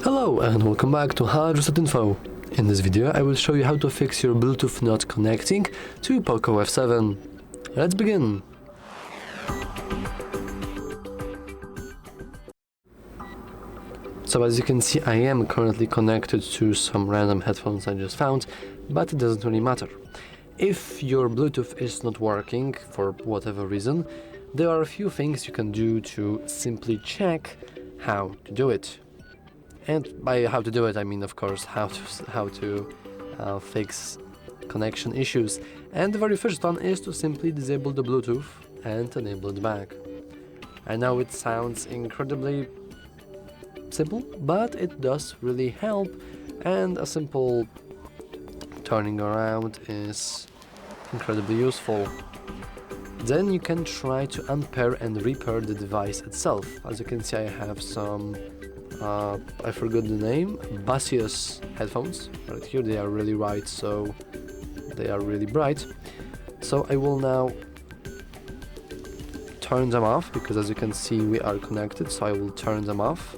Hello and welcome back to HardReset.Info. In this video I will show you how to fix your Bluetooth not connecting to POCO F7. Let's begin! So as you can see, I am currently connected to some random headphones I just found, but it doesn't really matter. If your Bluetooth is not working for whatever reason, there are a few things you can do to simply check how to do it. And by how to do it, I mean, of course, how to fix connection issues. And the very first one is to simply disable the Bluetooth and enable it back. I know it sounds incredibly simple, but it does really help, and a simple turning around is incredibly useful. Then you can try to unpair and repair the device itself. As you can see, I have some I forgot the name, Basius headphones right here. They are really bright, so they are really bright. So I will now turn them off, because as you can see we are connected, so I will turn them off.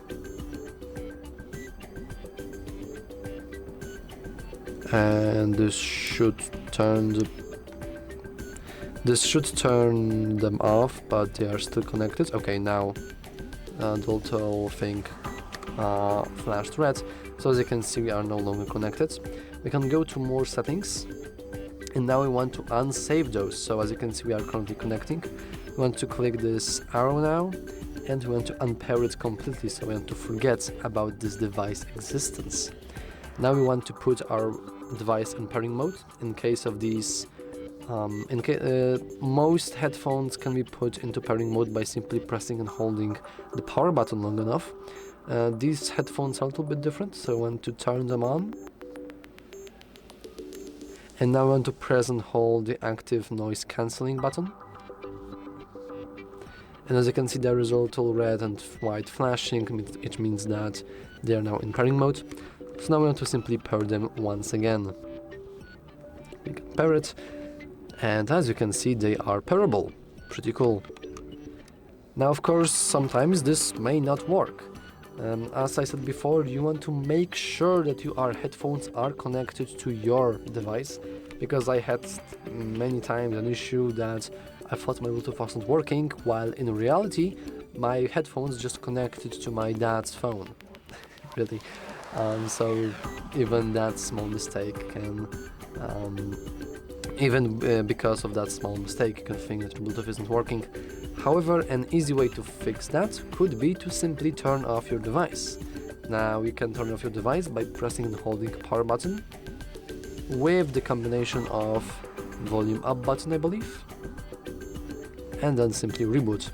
And this should turn them off, but they are still connected. Okay, now the little thing flashed red, so as you can see we are no longer connected. We can go to more settings, and now we want to unsave those. So as you can see we are currently connecting. We want to click this arrow now, and we want to unpair it completely, so we want to forget about this device existence. Now we want to put our device in pairing mode. In case of these most headphones can be put into pairing mode by simply pressing and holding the power button long enough. These headphones are a little bit different, so I want to turn them on. And now I want to press and hold the active noise cancelling button. And as you can see, there is a little red and white flashing. It means that they are now in pairing mode. So now we want to simply pair them once again. We can pair it, and as you can see they are pairable. Pretty cool. Now of course sometimes this may not work. As I said before, you want to make sure that your headphones are connected to your device, because I had many times an issue that I thought my Bluetooth wasn't working, while in reality my headphones just connected to my dad's phone. Really. So even that small mistake can, because of that small mistake, you can think that your Bluetooth isn't working. However, an easy way to fix that could be to simply turn off your device. Now you can turn off your device by pressing and holding power button with the combination of volume up button, I believe, and then simply reboot.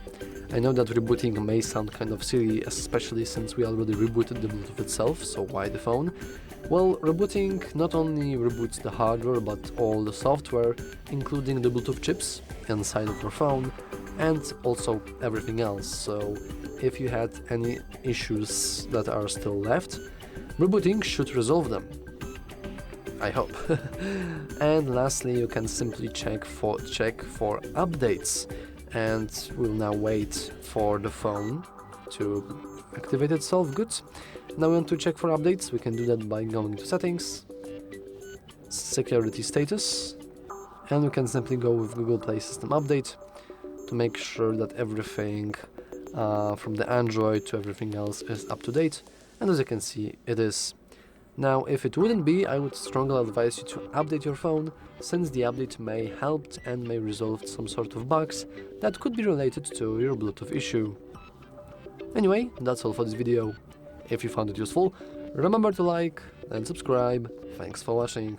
I know that rebooting may sound kind of silly, especially since we already rebooted the Bluetooth itself, so why the phone? Well, rebooting not only reboots the hardware, but all the software, including the Bluetooth chips inside of your phone, and also everything else. So if you had any issues that are still left, rebooting should resolve them. I hope. And lastly, you can simply check for updates. And we'll now wait for the phone to activate itself. Good. Now we want to check for updates. We can do that by going to settings, security status, and we can simply go with Google Play System Update to make sure that everything from the Android to everything else is up to date. And as you can see, it is. Now, if it wouldn't be, I would strongly advise you to update your phone, since the update may help and may resolve some sort of bugs that could be related to your Bluetooth issue. Anyway, that's all for this video. If you found it useful, remember to like and subscribe. Thanks for watching.